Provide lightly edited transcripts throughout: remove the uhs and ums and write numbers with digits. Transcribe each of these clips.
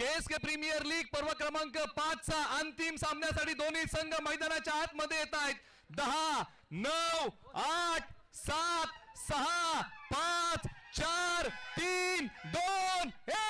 KSK premier league पर्व क्रमांक 5 चा अंतिम सामन्यासाठी दोन्ही संघ मैदानाच्या आतमध्ये येत आहेत. 10 9 8 7 6 5 4 3 2 1.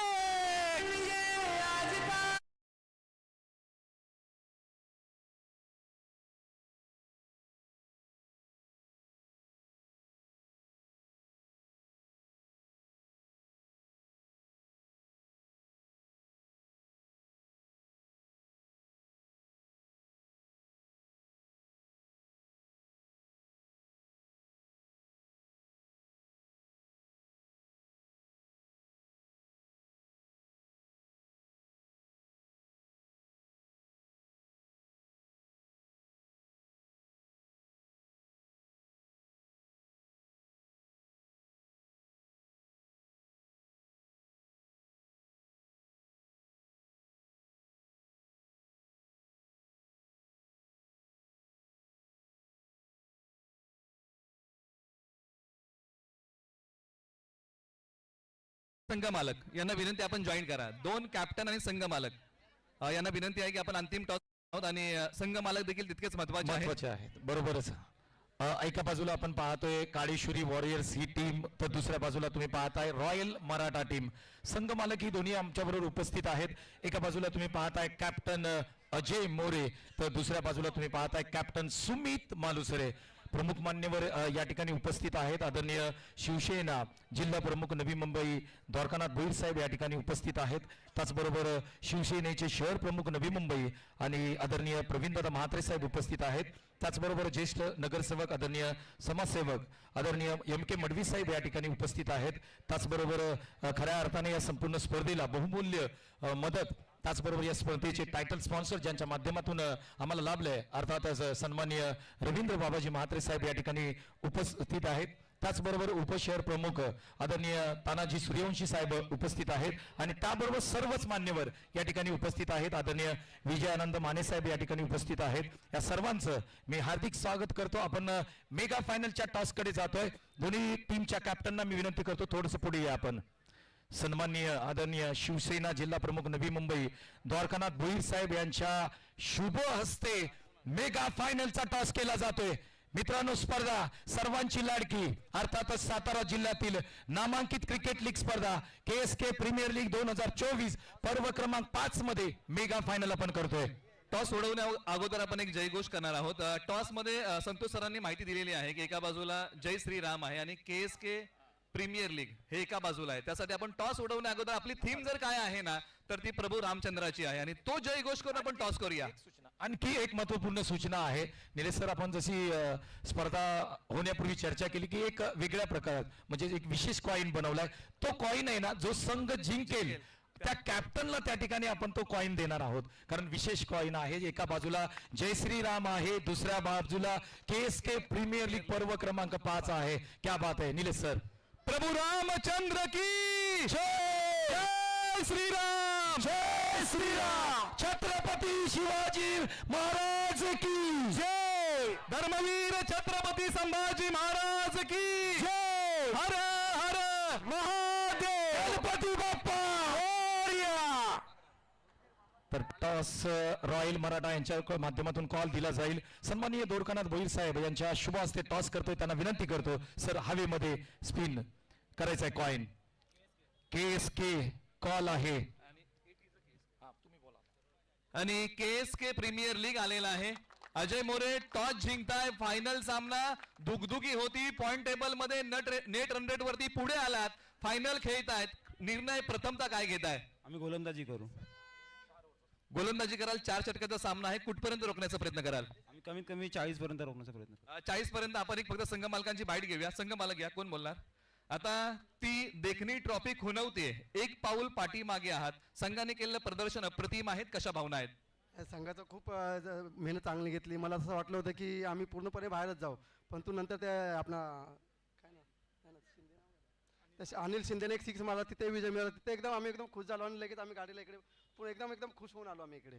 संघ मालक यांना विनंती आपण जॉईन करा. दोन कॅप्टन आणि संघ मालक यांना विनंती आहे की आपण अंतिम टॉस आहोत आणि संघ मालक देखील तितकेच महत्वाचे आहेत. बरोबरच. एका बाजूला आपण पाहतोय काळेश्वरी वॉरियर्स ही टीम, तर दुसऱ्या बाजूला तुम्ही पाहताय रॉयल मराठा टीम. संघ मालक ही दोन्ही आमच्या बरोबर उपस्थित आहेत. एका बाजूला तुम्ही पाहताय कॅप्टन अजय मोरे, तर दुसऱ्या बाजूला तुम्ही पाहताय कॅप्टन सुमित मालुसरे. प्रमुख मान्यवर या ठिकाणी उपस्थित आहेत. आदरणीय शिवसेना जिल्हा प्रमुख नवी मुंबई द्वारकानाथ भोईर साहेब या ठिकाणी उपस्थित आहेत. त्याचबरोबर शिवसेनेचे शहर प्रमुख नवी मुंबई आणि आदरणीय प्रवीणदादा म्हात्रे साहेब उपस्थित आहेत. त्याचबरोबर ज्येष्ठ नगरसेवक आदरणीय समाजसेवक आदरणीय एम के मडवी साहेब या ठिकाणी उपस्थित आहेत. त्याचबरोबर खऱ्या अर्थाने या संपूर्ण स्पर्धेला बहुमूल्य मदत, त्याचबरोबर या स्पर्धेचे टायटल स्पॉन्सर ज्यांच्या माध्यमातून आम्हाला लाभले, अर्थातच सन्माननीय रवींद्र बाबाजी म्हात्रे साहेब या ठिकाणी उपस्थित आहेत. त्याचबरोबर उपशहर प्रमुख आदरणीय तानाजी सूर्यवंशी साहेब उपस्थित आहेत आणि त्याबरोबर सर्वच मान्यवर या ठिकाणी उपस्थित आहेत. आदरणीय विजयानंद माने साहेब या ठिकाणी उपस्थित आहेत. या सर्वांचं मी हार्दिक स्वागत करतो. आपण मेगा फायनलच्या टॉस कडे जातोय. दोन्ही टीमच्या कॅप्टनना मी विनंती करतो थोडंसं पुढे या. आपण सन्माननीय आदरणीय शिवसेना जिल्हा प्रमुख नवी मुंबई द्वारकानाथ भोईर साहेब यांच्या शुभ हस्ते मेगा फायनलचा टॉस केला जातोय. मित्रांनो, स्पर्धा सर्वांची लाडकी, अर्थातच सातारा जिल्ह्यातील नामांकित क्रिकेट लीग स्पर्धा केएसके प्रीमियर लीग 2024 पर्व क्रमांक 5 मध्ये मेगा फायनल आपण करतोय. टॉस उडवण्या अगोदर आपण एक जयघोष करणार आहोत. टॉस मध्ये संतोष सरांनी माहिती दिलेली आहे की एका बाजूला जय श्रीराम आहे आणि केएसके प्रीमियर लीग हे एका बाजूला आहे. त्यासाठी आपण टॉस उडवण्या अगोदर आपली थीम जर काय आहे ना, तर ती प्रभू रामचंद्राची आहे आणि तो जयघोष करून आपण टॉस करूया. आणखी एक महत्वपूर्ण सूचना आहे निलेश सर, आपण जशी स्पर्धा होण्यापूर्वी चर्चा केली की एक वेगळ्या प्रकारात म्हणजे एक विशेष कॉइन बनवलाय. तो कॉइन आहे ना, जो संघ जिंकेल त्या कॅप्टनला त्या ठिकाणी आपण तो कॉइन देणार आहोत. कारण विशेष कॉइन आहे. एका बाजूला जय श्रीराम आहे, दुसऱ्या बाजूला केएसके प्रीमियर लीग पर्व क्रमांक 5 आहे. क्या बात आहे निलेश सर. प्रभू रामचंद्र की जय. जय श्रीराम. जय श्रीराम. छत्रपती शिवाजी महाराज की जय. धर्मवीर छत्रपती संभाजी महाराज की जय. हर हर महादेव. गणपती बाप्पा मोरया. तर टॉस रॉयल मराठा यांच्या माध्यमातून कॉल दिला जाईल. सन्माननीय द्वारकानाथ भोईर साहेब यांच्या शुभ हस्ते टॉस करतोय. त्यांना विनंती करतो सर, हवेमध्ये स्पिन करायचा आहे कॉइन. केएसके कॉल आहे आणि केएसके प्रीमियर लीग आलेला आहे. अजय मोरे टॉस जिंकताय. फायनल सामना दुगदुगी होती. पॉइंट टेबल मध्ये नेट रन रेट वरती पुढे आलात. फायनल खेळतायत. निर्णय प्रथमता काय घेताय? आम्ही गोलंदाजी करू. गोलंदाजी कराल. 4 षटकाचा सामना आहे. कुठपर्यंत रोखण्याचा प्रयत्न कराल? आम्ही कमीत कमी 40 पर्यंत रोखण्याचा प्रयत्न करू. 40 पर्यंत. आपण एक फक्त संघ मालकांची बाईट घेऊया. संघ मालक घ्या. कोण बोलणार? आता ती देखणी ट्रॉफी खुणवते. एक पाऊल पाठीमागे आहात. संघाने केलेलं प्रदर्शन अप्रतिम आहेत. कशा भावना आहेत? संघाचं खूप मेहनत चांगली घेतली. मला असं वाटलं होतं की आम्ही पूर्णपणे बाहेरच जाऊ, परंतु नंतर ते आपला काय ना अनिल शिंदेने एक 6 मारला, तिथे विजय मिळाला. तिथे आम्ही एकदम खुश झालो आणि लगेच आम्ही गाडीला इकडे एकदम खुश होऊन आलो आम्ही इकडे.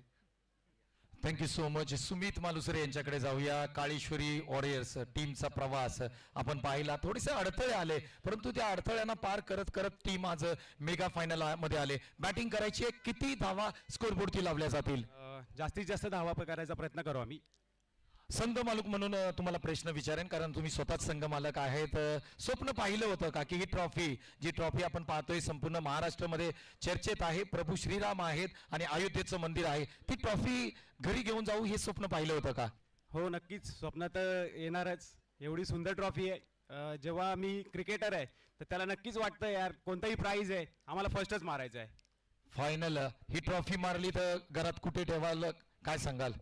Thank you so much. Sumit Malusare यांच्याकडे जाऊया. काळेश्वरी वॉरियर्स टीमचा प्रवास आपण पाहिला. थोडेसे अडथळे आले, परंतु त्या अडथळ्यांना पार करत करत टीम आज मेगा फायनल मध्ये आले. बॅटिंग करायची आहे, किती धावा स्कोरबोर्डती लावल्या जातील? जास्तीत जास्त धावा करायचा प्रयत्न करू आम्ही. संघ मालक म्हणून तुम्हाला प्रश्न विचारेन, कारण तुम्ही स्वतःच संघ मालक आहेत. स्वप्न पाहिलं होतं का की ही जी ट्रॉफी आपण पाहतोय संपूर्ण महाराष्ट्रामध्ये चर्चेत आहे, प्रभू श्रीराम आहेत आणि अयोध्येचं मंदिर आहे, ती ट्रॉफी घरी घेऊन जाऊ हे स्वप्न पाहिलं होतं का? हो, नक्कीच स्वप्न तर येणारच. एवढी सुंदर ट्रॉफी आहे. जेव्हा मी क्रिकेटर आहे तर त्याला नक्कीच वाटतं यार कोणताही प्राइज आहे आम्हाला फर्स्टच मारायचं आहे. फायनल ही ट्रॉफी मारली तर घरात कुठे ठेवाल, काय सांगाल?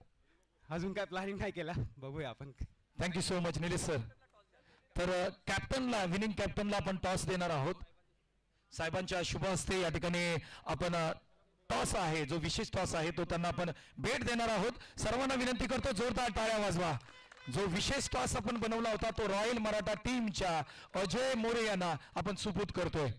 अजून काय प्लॅनिंग नाही केला, बघूया आपण. Thank you so much Nilesh sir. तर कॅप्टनला, विनिंग कॅप्टनला आपण टॉस देणार आहोत. साहेबांच्या शुभ हस्ते या ठिकाणी आपण टॉस आहे, जो विशेष टॉस आहे तो त्यांना आपण भेट देणार आहोत. सर्वांना विनंती करतो जोरदार टाळ्या वाजवा. जो विशेष टॉस आपण बनवला होता तो रॉयल मराठा टीमच्या अजय मोरे यांना आपण सुपूर्द करतोय.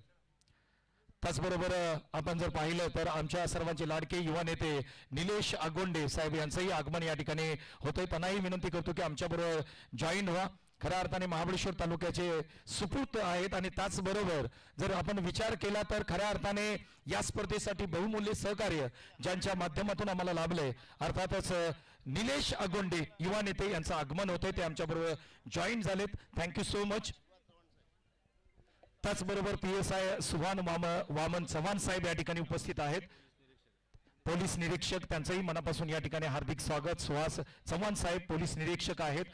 त्याचबरोबर आपण जर पाहिलं तर आमच्या सर्वांचे लाडके युवा नेते निलेश आगोंडे साहेब यांचंही आगमन या ठिकाणी होतंय. त्यांनाही विनंती करतो की आमच्याबरोबर जॉईन व्हा. खऱ्या अर्थाने महाबळेश्वर तालुक्याचे सुपूत आहेत आणि त्याचबरोबर जर आपण विचार केला तर खऱ्या अर्थाने या स्पर्धेसाठी बहुमूल्य सहकार्य ज्यांच्या माध्यमातून आम्हाला लाभलंय, अर्थातच निलेश आगोंडे युवा नेते यांचं आगमन होतंय, ते आमच्याबरोबर जॉईन झालेत. Thank you so much. त्याचबरोबर PSI सुभान वामन चव्हाण साहेब या ठिकाणी उपस्थित आहेत. पोलीस निरीक्षक, त्यांचंही मनापासून या ठिकाणी हार्दिक स्वागत. सुहास चव्हाण साहेब पोलीस निरीक्षक आहेत,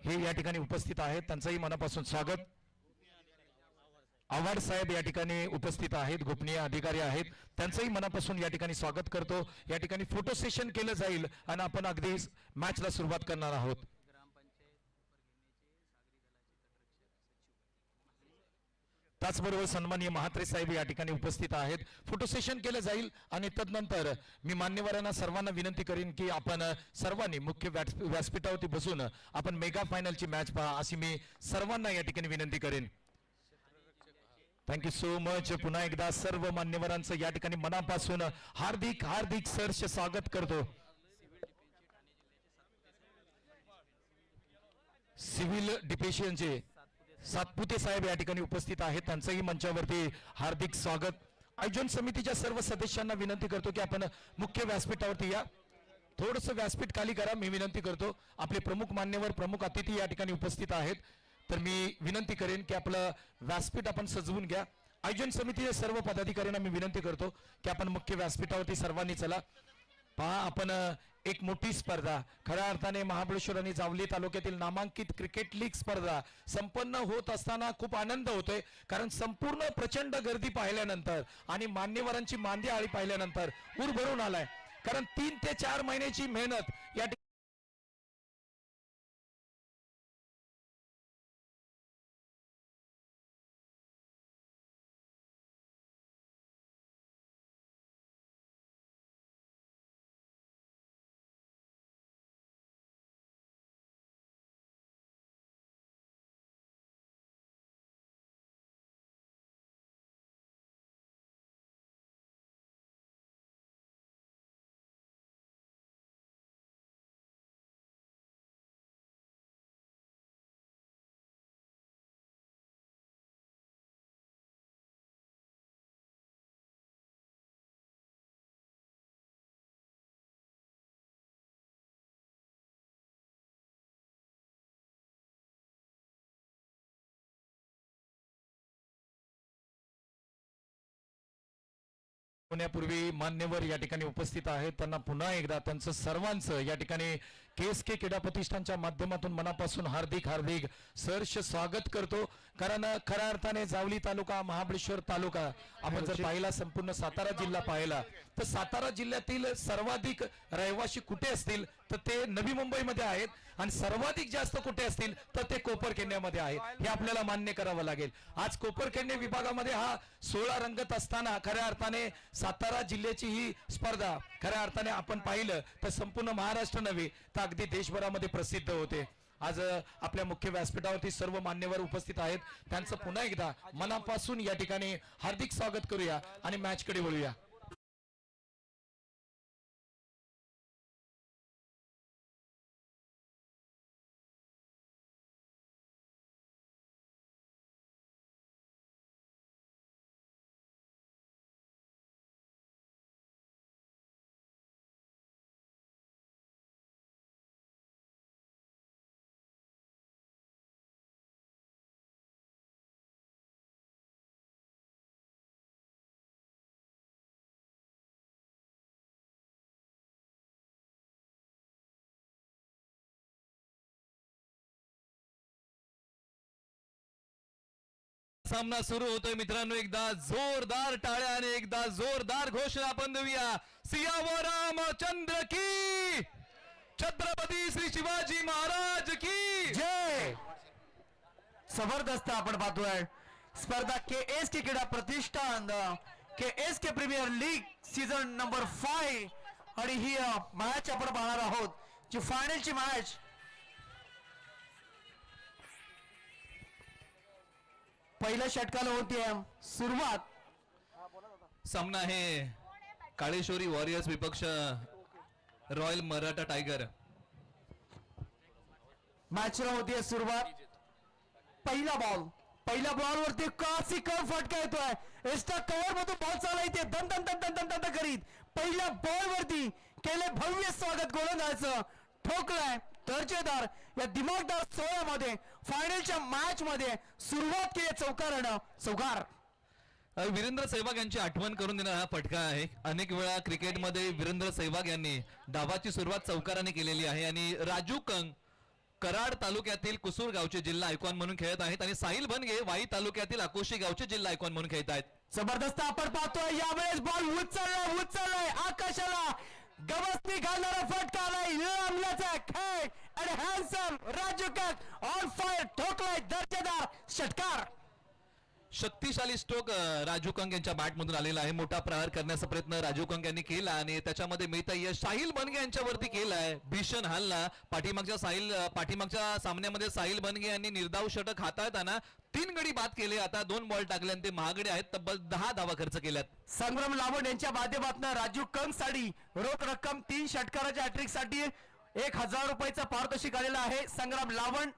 हे या ठिकाणी उपस्थित आहेत, त्यांचंही मनापासून स्वागत. आव्हाड साहेब या ठिकाणी उपस्थित आहेत, गोपनीय अधिकारी आहेत, त्यांचंही मनापासून या ठिकाणी स्वागत करतो. या ठिकाणी फोटो सेशन केलं जाईल आणि आपण अगदी मॅचला सुरुवात करणार आहोत. त्याचबरोबर सन्माननीय महात्रे साहेब या ठिकाणी उपस्थित आहेत. फोटो सेशन केलं जाईल आणि तदनंतर मी मान्यवरांना सर्वांना विनंती करीन की आपण सर्वांनी मुख्य व्यासपीठावरती बसून आपण मेगा फायनलची मॅच पहा, अशी मी सर्वांना या ठिकाणी विनंती करेन. Thank you so much. पुन्हा एकदा सर्व मान्यवरांचं या ठिकाणी मनापासून हार्दिक हार्दिक सहर्ष स्वागत करतो. सिव्हिल डिफेन्सचे सातपुते साहेब या ठिकाणी उपस्थित आहेत, त्यांचंही मंचावरती हार्दिक स्वागत. आयोजन समितीच्या सर्व सदस्यांना विनंती करतो की आपण मुख्य व्यासपीठावरती या. थोडंसं व्यासपीठ खाली करा, मी विनंती करतो. आपले प्रमुख मान्यवर, प्रमुख अतिथी या ठिकाणी उपस्थित आहेत, तर मी विनंती करेन की आपलं व्यासपीठ आपण सजवून घ्या. आयोजन समितीच्या सर्व पदाधिकाऱ्यांना मी विनंती करतो की आपण मुख्य व्यासपीठावरती सर्वांनी चला. पहा, आपण एक मोठी स्पर्धा, खऱ्या अर्थाने महाबळेश्वर आणि जावली तालुक्यातील नामांकित क्रिकेट लीग स्पर्धा संपन्न होत असताना खूप आनंद होतोय, कारण संपूर्ण प्रचंड गर्दी पाहिल्यानंतर आणि मान्यवरांची मांदी आळी पाहिल्यानंतर ऊर भरून आलाय. कारण 3 ते 4 महिन्याची मेहनत या होण्यापूर्वी मान्यवर या ठिकाणी उपस्थित आहेत, त्यांना पुन्हा एकदा त्यांचं सर्वांचं या ठिकाणी KSK क्रीडा प्रतिष्ठानच्या माध्यमातून मनापासून हार्दिक हार्दिक सहर्ष स्वागत करतो. कारण खऱ्या अर्थाने जावली तालुका, महाबळेश्वर तालुका आपण जर पाहिला, संपूर्ण सातारा जिल्हा पाहिला तर सातारा जिल्ह्यातील सर्वाधिक रहिवासी कुठे असतील तर ते नवी मुंबईमध्ये आहेत आणि सर्वाधिक जास्त कुठे असतील तर ते कोपरखेड्यामध्ये आहेत, हे आपल्याला मान्य करावं लागेल. आज कोपरखेड्या विभागामध्ये हा 16 रंगत असताना खऱ्या अर्थाने सातारा जिल्ह्याची ही स्पर्धा खऱ्या अर्थाने आपण पाहिलं तर संपूर्ण महाराष्ट्र नव्हे तर अगदी देशभरामध्ये प्रसिद्ध होते. आज आपल्या मुख्य व्यासपीठावरती सर्व मान्यवर उपस्थित आहेत, त्यांचं पुन्हा एकदा मनापासून या ठिकाणी हार्दिक स्वागत करूया आणि मॅचकडे वळूया. सामना सुरू होतोय मित्रांनो. एकदा जोरदार टाळ्या आणि एकदा जोरदार घोषणा आपण देऊया. सियावर रामचंद्र की, छत्रपती श्री शिवाजी महाराज की जय. जबरदस्त आपण पाहतोय स्पर्धा KSK क्रीडा प्रतिष्ठान KSK premier league season number 5 आणि ही मॅच आपण पाहणार आहोत जी फायनलची मॅच. पहिल्या षटकाला होतीये सुरुवात. सामना आहे काळेश्वरी वॉरियर्स विपक्ष रॉयल मराठा टायगर. मॅचला होतीये सुरुवात. पहिल्या बॉल वरती क्लासिकल फटका येतोय. एक्स्ट्रा कव्हर मधून बॉल चालला दन दन दन दन दन दन करीत पहिल्या बॉल वरती केले भव्य स्वागत गोलंदाजाचं. ठोकलाय दर्जेदार या दिमागदार सोहळ्यामध्ये फायनलच्या मॅच मध्ये सुरुवात केली चौकार. वीरेंद्र सहवाग यांची आठवण करून देणारा हा फटका आहे. अनेक वेळा क्रिकेटमध्ये वीरेंद्र सहवाग यांनी डावाची सुरुवात चौकाराने केलेली आहे. आणि राजू कंग कराड तालुक्यातील कुसूर गावचे जिल्हा आयकॉन म्हणून खेळत आहेत आणि साहिल बनगे वाई तालुक्यातील अकोशी गावचे जिल्हा आयकॉन म्हणून खेळत आहेत. जबरदस्त आपण पाहतोय यावेळेस बॉल उचललाय आकाशाला. गवसनी घालणारा फटका आलाय. अंमलाचा खेळ आणि हँडसम राजू कंग ऑन फायर. ठोकलाय दर्जेदार षटकार. शक्तिशाली स्ट्रोक राजू कंग यांच्या बॅट मधून आलेला आहे. मोठा प्रहार करण्याचा प्रयत्न राजू कंग यांनी केला आणि त्याच्यामध्ये मिळता यश साहिल बनगे यांच्यावरती केलाय. भीषण हल्ला. पाठीमागच्या सामन्यामध्ये साहिल बनगे यांनी निर्धाव षटक हाताळताना 3 गडी बाद केले. आता 2 बॉल टाकले आणि ते महागडे आहेत. तब्बल 10 धावा खर्च केल्यात. संग्राम लावण यांच्या माध्यमातून राजू कंग साठी रोख रक्कम 3 षटकाराच्या हॅट्रिक साठी 1000 रुपयाचा पारितोषिक आलेला आहे. संग्राम लावण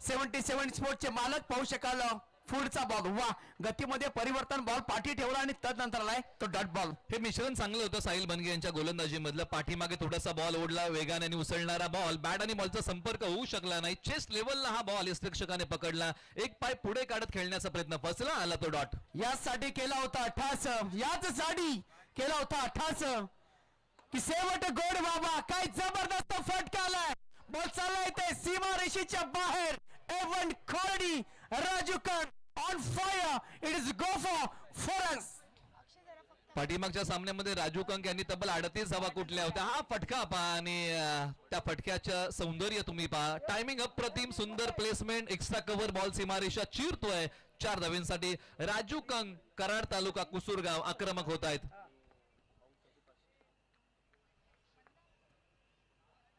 77 स्पोर्ट्सचे मालक. पाहू शकाल पुढचा बॉल. वा गतीमध्ये परिवर्तन. बॉल पाठी ठेवला आणि तदनंतर आलाय तो डॉट बॉल. हे मिश्रण चांगलं होतं साहिल बनगे यांच्या गोलंदाजी मधलं. पाठीमागे थोडासा बॉल ओढला वेगाने आणि उसळणारा बॉल. बॅट आणि बॉलचा संपर्क होऊ शकला नाही. चेस्ट लेवलला हा बॉल यष्टिरक्षकाने पकडला. एक पाय पुढे काढत खेळण्याचा प्रयत्न फसला. आला तो डॉट. यासाठी केला होता 88. याच साठी केला होता 88 की शेवट गोड बाबा. काय जबरदस्त फटका आलाय. बॉल चालला येते सीमा रेषेच्या बाहेर. एवन खॉर्डी राजू कंग on fire. It is go for 4 runs. पाठीमागच्या सामन्यामध्ये राजू कंग यांनी तब्बल 38 धावा कुठल्या होत्या. हा फटका पहा आणि त्या फटक्याचं सौंदर्य तुम्ही पहा. टायमिंग अप्रतिम. सुंदर प्लेसमेंट. Extra cover. बॉल सीमारेषा चिरतोय. 4 धावांसाठी राजू कंग कराड तालुका कुसूरगाव आक्रमक होत आहेत.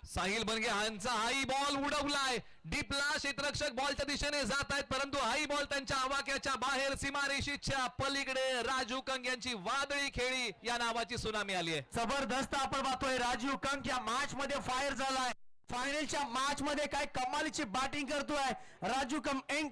साहिल बनगे यांचा हाई बॉल उडवलाय. डीपला क्षेत्ररक्षक बॉलच्या दिशेने जात आहेत परंतु हाई बॉल त्यांच्या आवाक्याच्या बाहेर. सीमारेषेच्या पलीकडे राजू कंग यांची वादळी खेळी या नावाची सुनामी आली आहे. जबरदस्त आपण पाहतोय राजू कंग या मॅच मध्ये फायर झालाय. फायनलच्या मॅच मध्ये काय कमालीची बॅटिंग करतोय राजू कंग. एम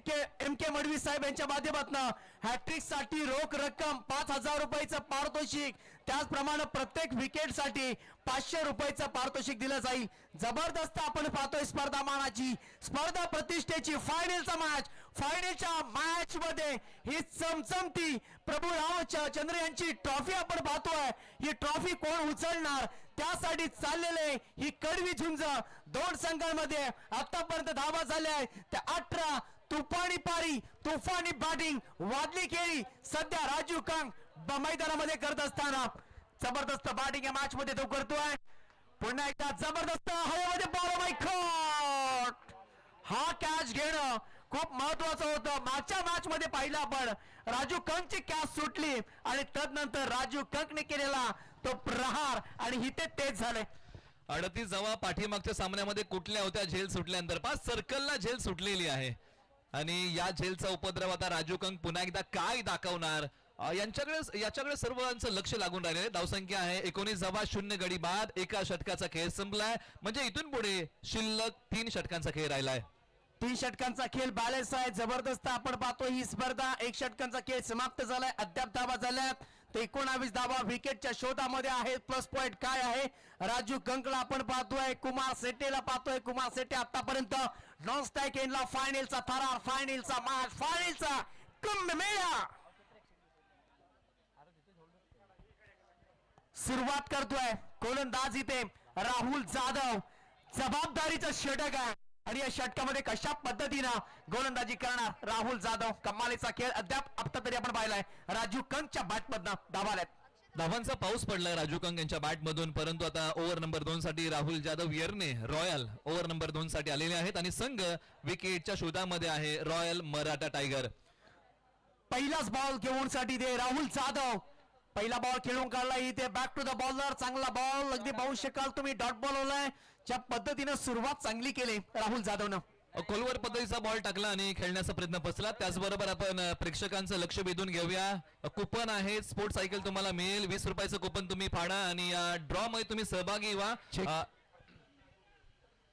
के मडवी साहेब यांच्या माध्यमातून हॅट्रिक साठी रोख रक्कम 5000 रुपयाचं पारितोषिक. त्याचप्रमाणे प्रत्येक विकेट साठी 500 रुपयाचं पारितोषिक दिलं जाईल. जबरदस्त आपण पाहतोय स्पर्धा मानाची स्पर्धा प्रतिष्ठेची फायनलचा मॅच. फायनलच्या मॅच मध्ये ही चमचमती प्रभू रामचंद्र यांची ट्रॉफी आपण पाहतोय. ही ट्रॉफी कोण उचलणार त्यासाठी चाललेले ही कडवी झुंज. 2 संघांमध्ये आतापर्यंत धावा झाल्या आहेत त्या 18. तुफानी पारी तुफानी बॅटिंग वादली खेळी सध्या राजू कंग मैदानामध्ये करत असताना जबरदस्त बॅटिंग या मॅच मध्ये तो करतोय. पुन्हा एकदा जबरदस्त हवेमध्ये बॉल. माय गॉड. हा कॅच घेणं खूप महत्वाचं होतं. मागच्या मॅच मध्ये पाहिलं आपण राजू कंगची कॅच सुटली आणि तदनंतर राजू कंगने केलेला तो प्रहार आणि हिते तेज झाले. 38 धावा पाठीमागच्या सामन्यामध्ये कुठल्या होत्या झेल सुटल्यानंतर. 5 सर्कलला झेल सुटलेली आहे आणि या झेलचा उपद्रव आता राजू कंग पुन्हा एकदा काय दाखवणार याच्याकडे सर्वांचं लक्ष लागून राहिले. धावसंख्या आहे 19 धावा 0 गडी बाद. एका षटकाचा खेळ संपलाय म्हणजे इथून पुढे शिल्लक 3 षटकांचा खेळ राहिलाय. 3 षटकांचा खेळ बॅलन्स आहे. जबरदस्त आपण पाहतो ही स्पर्धा. 1 षटकांचा खेळ समाप्त झालाय. अद्याप धावा झाल्यात 19 धावा विकेटच्या शोधामध्ये आहेत. प्लस पॉइंट काय आहे राजू कंगला आपण पाहतोय. कुमार सेट्टेला पाहतोय. कुमार सेट्टे आतापर्यंत नॉन स्ट्राईक एंडला फायनलचा थरार फायनलचा मॅच फायनलचा कुंभमेळा सुरुवात करतोय. गोलंदाज इथे राहुल जाधव. जबाबदारीचं षटक आहे आणि या षटकामध्ये कशा पद्धतीनं गोलंदाजी करणार राहुल जाधव. कमालीचा खेळ अद्याप आता तरी आपण पाहिलाय. राजू कंकच्या बॅटमधनं धावा आल्यात. धावांचा पाऊस पडलाय राजू कंग यांच्या बॅट मधून, परंतु आता ओव्हर नंबर 2 साठी राहुल जाधव येरने रॉयल ओव्हर नंबर 2 साठी आलेले आहेत आणि संघ विकेटच्या शोधामध्ये आहे रॉयल मराठा टायगर. पहिलाच बॉल घेऊन साठी ते राहुल जाधव. पहिला बॉल खेळून काढला इथे बॅक टू द बॉलर. चांगला बॉल अगदी पाहू शकाल तुम्ही. डॉट बॉल होलाय. ज्या पद्धतीनं सुरुवात चांगली केली राहुल जाधवनं. खोलवर पद्धतीचा बॉल टाकला आणि खेळण्याचा प्रयत्न फसला. त्याचबरोबर आपण प्रेक्षकांचं लक्ष वेधून घेऊया. कुपन आहे, स्पोर्ट्स सायकल तुम्हाला मिळेल. 20 रुपयाचं कुपन तुम्ही फाडा आणि या ड्रॉ मध्ये तुम्ही सहभागी व्हा.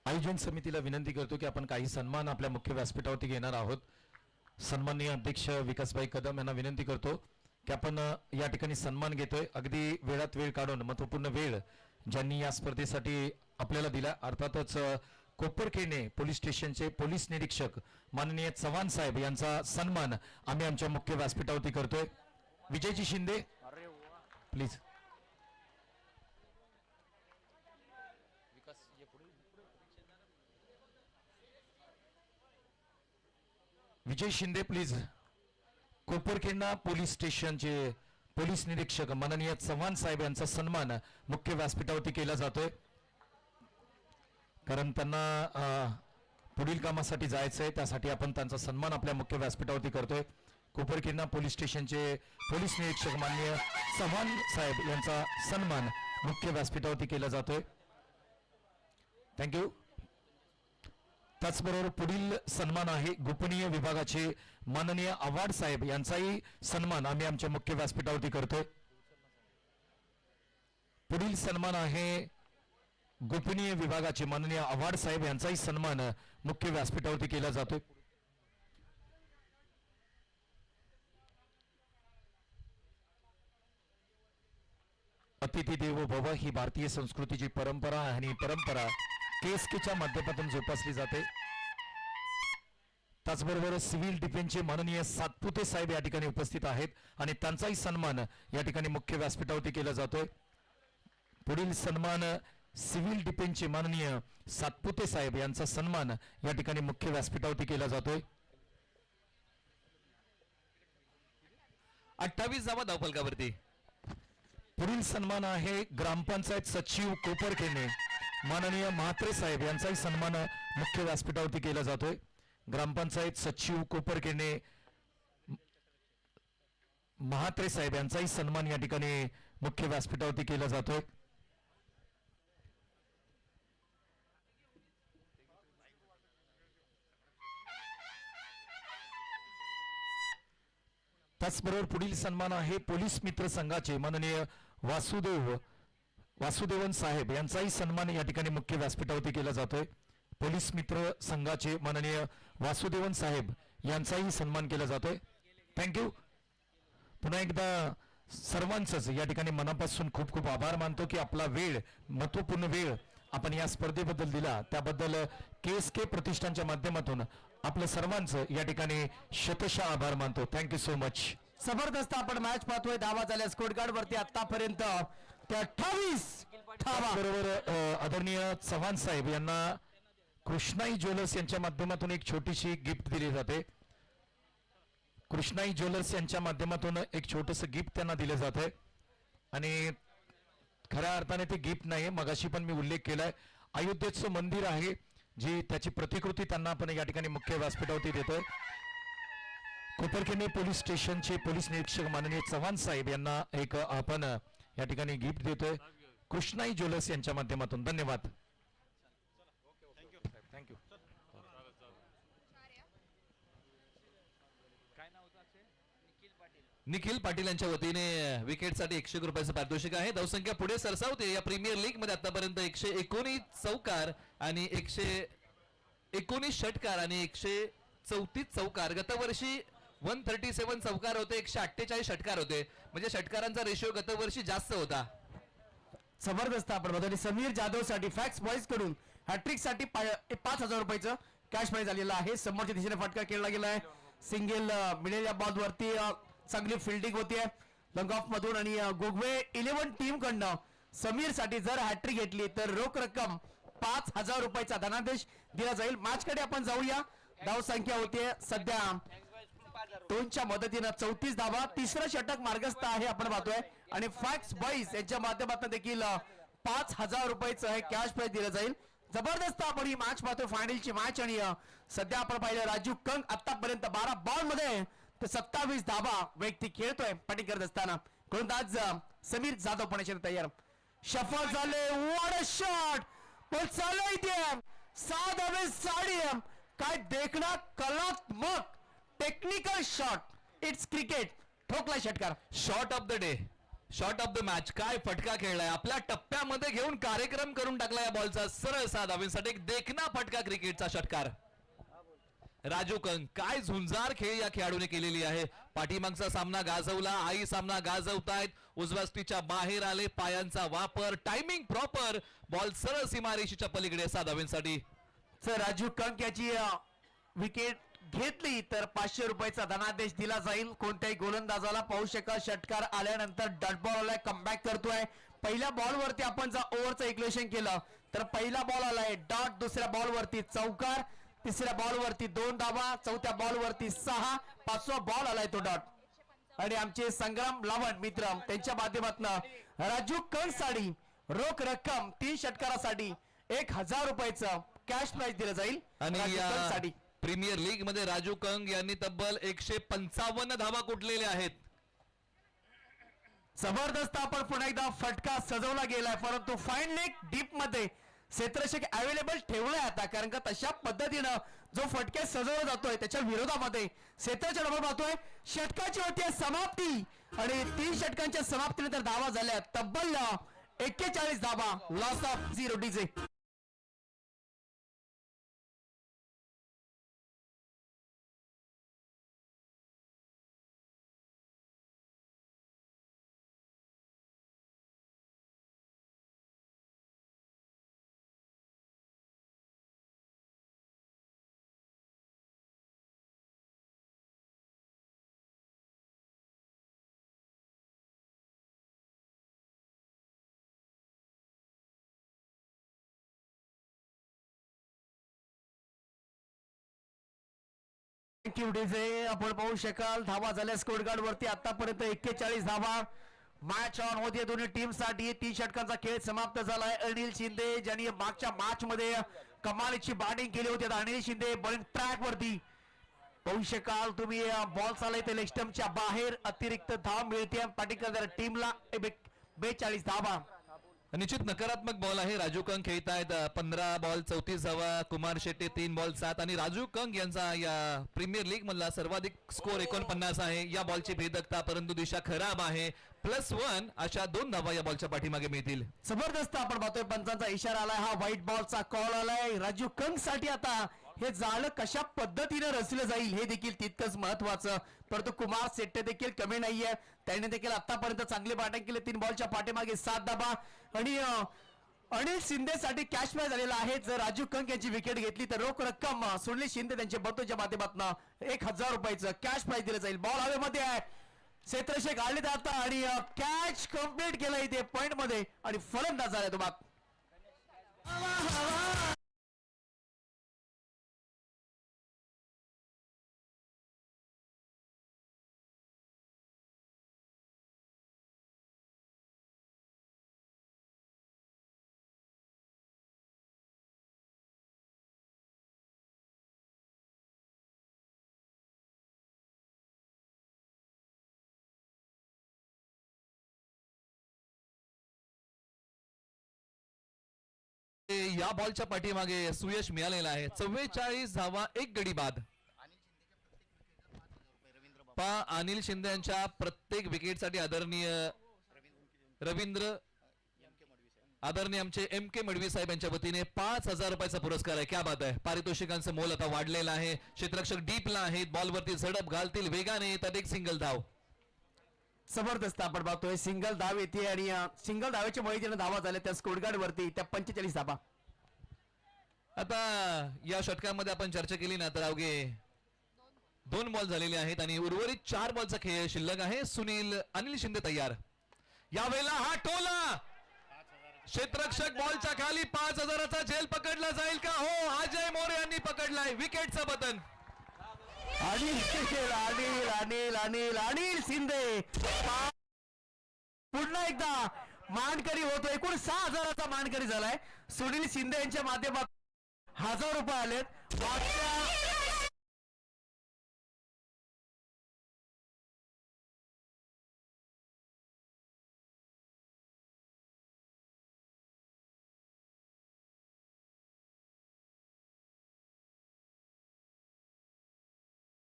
आयोजन समितीला विनंती करतो की आपण काही सन्मान आपल्या मुख्य व्यासपीठावरती घेणार आहोत. सन्माननीय अध्यक्ष विकासभाई कदम यांना विनंती करतो की आपण या ठिकाणी सन्मान घेतोय. अगदी वेळात वेळ काढून महत्वपूर्ण वेळ ज्यांनी या स्पर्धेसाठी आपल्याला दिला. अर्थातच कोपरखेडणे पोलीस स्टेशनचे पोलीस निरीक्षक माननीय चव्हाण साहेब यांचा सन्मान आम्ही आमच्या मुख्य व्यासपीठावरती करतोय. Vijayji Shinde please. Vijay Shinde please. Koparkhairane police स्टेशनचे पोलीस निरीक्षक माननीय चव्हाण साहेब यांचा सन्मान मुख्य व्यासपीठावरती केला जातोय, कारण त्यांना पुढील कामासाठी जायचंय. त्यासाठी आपण त्यांचा सन्मान आपल्या मुख्य व्यासपीठावरती करतोय. कोपरखेडणा पोलीस स्टेशनचे पोलीस निरीक्षक माननीय चव्हाण साहेब यांचा सन्मान मुख्य व्यासपीठावरती केला जातोय. थँक्यू. त्याचबरोबर पुढील सन्मान आहे गोपनीय विभागाचे माननीय आव्हाड साहेब यांचाही सन्मान आम्ही आमच्या मुख्य व्यासपीठावरती करतोय. पुढील सन्मान आहे गोपनीय विभागाचे माननीय आव्हाड साहेब यांचाही सन्मान मुख्य व्यासपीठावरती केला जातोय. अतिथी देवो भव ही भारतीय संस्कृतीची परंपरा आणि परंपरा केएसकेच्या माध्यमातून जोपासली जाते. त्याचबरोबर सिव्हिल डिफेन्सचे माननीय सातपुते साहेब या ठिकाणी उपस्थित आहेत आणि त्यांचाही सन्मान या ठिकाणी मुख्य व्यासपीठावरती केला जातोय. पुढील सन्मान सिव्हिल डिफेन्सचे माननीय सातपुते साहेब यांचा सन्मान या ठिकाणी मुख्य व्यासपीठावरती केला जातोय. 28 धावा धावफलकावरती. पुढील सन्मान आहे ग्रामपंचायत सचिव कोपरखेडणे माननीय म्हात्रे साहेब यांचाही सन्मान मुख्य व्यासपीठावरती केला जातोय. ग्रामपंचायत सचिव कोपरखेडणे म्हात्रे साहेब यांचाही सन्मान या ठिकाणी मुख्य व्यासपीठावरती केला जातोय. त्याचबरोबर पुढील सन्मान आहे पोलीस मित्र संघाचे माननीय वासुदेवन साहेब यांचाही सन्मान या ठिकाणी मुख्य व्यासपीठावरती केला जातोय. पोलीस मित्र संघाचे माननीय वासुदेवन साहेब यांचाही सन्मान केला जातोय. थँक्यू. पुन्हा एकदा सर्वांचंच या ठिकाणी मनापासून खूप खूप आभार मानतो की आपला वेळ, महत्वपूर्ण वेळ आपण या स्पर्धेबद्दल दिला, त्याबद्दल केएसके प्रतिष्ठानच्या माध्यमातून आपलं सर्वांचं या ठिकाणी शतशः आभार मानतो. Thank you so much. जबरदस्त आपण मॅच पाहतोय. धावा झाल्या स्कोर कार्ड वरती आतापर्यंत 28 धावा. बरोबर आदरणीय चव्हाण साहेब यांना कृष्णाई ज्वेलर्स यांच्या माध्यमातून एक छोटीशी गिफ्ट दिली जाते. कृष्णाई ज्वेलर्स यांच्या माध्यमातून एक छोटस गिफ्ट त्यांना दिलं जात आहे आणि खऱ्या अर्थाने ते गिफ्ट नाही, मगाशी पण मी उल्लेख केलाय, अयोध्येचं मंदिर आहे जी त्याची प्रतिकृती त्यांना आपण या ठिकाणी मुख्य व्यासपीठावरती देतोय. कोपरखेडणे पोलीस स्टेशनचे पोलीस निरीक्षक माननीय चव्हाण साहेब यांना एक आपण या ठिकाणी गिफ्ट देतोय कृष्णाई ज्वेलर्स यांच्या माध्यमातून. धन्यवाद. थँक्यू. निखिल पाटील यांच्या वतीने विकेटसाठी 100 रुपयाचं पारितोषिक आहे. धावसंख्या पुढे सरसावते. या प्रीमियर लीग मध्ये आतापर्यंत 119 चौकार आणि 119 षटकार आणि 134 चौकार. गतवर्षी 137 चौकार होते, 148 षटकार होते, म्हणजे षटकारांचा रेशो गतवर्षी जास्त होता. जबरदस्त आपण बघतोय. समीर जाधव साठी फॅक्स बॉईज कडून हॅट्रिक साठी 5000 रुपयाचं कॅश प्राइज आलेलं आहे. समोरच्या दिशेने फटका खेळला गेला आहे. सिंगल मिळेल्या बॉल वरती चांगली फिल्डिंग होतीये लॉंग ऑफ मधून आणि गोगवे 11 टीम कडनं समीर साठी जर हॅट्रिक घेतली तर रोख रक्कम 5000 रुपयाचा धनादेश दिला जाईल. मॅच कडे आपण जाऊया. धाव संख्या होते सध्या 2च्या मदतीनं 34 धावा. तिसरं षटक मार्गस्थ आहे आपण पाहतोय आणि फॅक्स बॉईज यांच्या माध्यमातून देखील 5,000 रुपयाचं हे कॅश प्राइज दिलं जाईल. जबरदस्त आपण ही मॅच पाहतोय, फायनलची मॅच. आणि सध्या आपण पाहिलं राजू कंग आतापर्यंत 12 बॉल मध्ये तर 27 धावा व्यक्ती खेळतोय बॅटिंग करत असताना. गोलंदाज समीर जाधव पण तयार. शफल झाले. What a shot. पण चालू इथे 6 धावे 6 काय देखना कलात्मक टेक्निकल शॉट. It's cricket. ठोकला षटकार. Shot of the day, shot of the match. काय फटका खेळलाय, आपल्या टप्प्यामध्ये घेऊन कार्यक्रम करून टाकला या बॉलचा. सरळ 6 धावांसाठी एक देखना फटका, क्रिकेटचा षटकार. राजू कंग, काय झुंजार खेळ या खेळाडूने केलेली आहे. पाठीमागचा सामना गाजवला, आई सामना गाजवतायत. उजव्या स्टिचच्या बाहेर आले, पायांचा वापर, टायमिंग प्रॉपर, बॉल सरळ सीमारेषेच्या पलीकडे 6 धावांसाठी. तर राजू कंक याची विकेट घेतली तर 500 रुपयाचा धनादेश दिला जाईल. कोणत्याही गोलंदाजाला पाहू शकाल षटकार आल्यानंतर डॉट बॉल आलाय, कमबॅक करतोय. पहिल्या बॉल वरती आपण जर ओव्हरचं इक्वेशन केलं तर पहिला बॉल आलाय डॉट, दुसऱ्या बॉल वरती चौकार, तिसऱ्या बॉल वरती 2 धावा, चौथ्या बॉल वरती 6, 5वा बॉल आलाय तो डॉट. आणि आमचे संग्राम लावण मित्र त्यांच्या माध्यमातून राजू कंक साठी रोख रक्कम 3 षटकारासाठी 1,000 रुपयाचं कॅश प्राइज दिलं जाईल. आणि राजू या कंक साठी प्रीमियर लीग मध्ये राजू कंग यांनी तब्बल 155 धावा कुटलेल्या आहेत. जबरदस्त आपण पुन्हा एकदा फटका सजवला गेलाय, परंतु फाईन लेग डीप मध्ये क्षेत्ररक्षक अवेलेबल ठेवलाय आता. कारण का तशा पद्धतीनं जो फटके सजवला जातोय त्याच्या विरोधामध्ये क्षेत्राच्या डबल पाहतोय. षटकाची होती समाप्ती आणि 3 षटकांच्या समाप्तीनंतर धावा झाल्या तब्बल 41 धावा. Loss of 0 DJ. डीजे आपण पाहू शकाल धावा झाल्या स्कोर कार्ड वरती आतापर्यंत 41 धावा. मॅच ऑन होते दोन्ही टीम साठी. 3 षटकांचा खेळ समाप्त झालाय. अनिल शिंदे ज्यांनी मागच्या मॅच मध्ये कमालीची बॅटिंग केली होती, अनिल शिंदे बॉलिंग ट्रॅक वरती पाहू शकाल तुम्ही. बॉल चालय ते लेग स्टंपच्या बाहेर. अतिरिक्त धाव मिळते बॅटिंग करणाऱ्या टीमला. 42 धावा. निश्चित नकारात्मक बॉल आहे. राजू कंग खेळत आहेत 15 बॉल 34 धावा. कुमार शेट्टी 3 बॉल 7. आणि राजू कंग यांचा या प्रीमियर लीग मधला सर्वाधिक स्कोर 49 आहे. या बॉलची भेदकता परंतु दिशा खराब आहे. +1 अशा 2 धावा या बॉलच्या पाठीमागे मिळतील. जबरदस्त आपण पाहतोय पंचांचा इशारा आलाय. हा व्हाईट बॉलचा कॉल आलाय. राजू कंग साठी आता हे जाळं कशा पद्धतीने रचलं जाईल हे देखील तितकंच महत्वाचं. परंतु कुमार शेट्टी देखील कमी नाहीये. त्याने देखील आतापर्यंत चांगली बॅटिंग केली. 3 बॉलच्या पाठीमागे 7 धावा. आणि अनिल शिंदे साठी कॅश प्राइज झालेला आहे. जर राजू कंक यांची विकेट घेतली तर रोख रक्कम सुनील शिंदे त्यांच्या बतूच्या माध्यमातून 1,000 रुपयाचं कॅश प्राइज दिलं जाईल. बॉल हवेमध्ये आहे. क्षेत्ररक्षक आले जातात आणि कॅच कंप्लीट केला इथे पॉइंट मध्ये आणि फलंदाज झाला तो बात. या बॉलच्या पाठीमागे सुयश मिळालेला आहे. 44 धावा 1 गडी बाद. अनिल शिंदे यांच्या प्रत्येक विकेटसाठी आदरणीय आमचे MK मडवी साहेब यांच्या वतीने 5,000 रुपयाचा पुरस्कार आहे. क्या बात आहे. पारितोषिकांचं मोल आता वाढलेलं आहे. क्षेत्ररक्षक डीपला आहेत. बॉलवरती झडप घालतील वेगाने येतात. एक सिंगल धाव. जबरदस्त आपण पाहतोय सिंगल धाव येते आणि सिंगल धावेच्या मदतीने धावा झाल्या त्या स्कोर कार्ड वरती त्या 45 धावा. आता या षटकामध्ये आपण चर्चा केली ना तर अवघे 2 बॉल झालेले आहेत आणि उर्वरित 4 बॉलचा खेळ शिल्लक आहे. अनिल शिंदे तयार. यावेळेला हा टोला क्षेत्ररक्षक बॉलच्या खाली 5,000चा झेल पकडला जाईल का? हो, अजय मोरे यांनी पकडलाय विकेटचं बटन. अनिल शिंदे पुन्हा एकदा मानकरी होतो. एकूण 6,000चा मानकरी झालाय. सुनील शिंदे यांच्या माध्यमातून 1,000 रुपये आलेत.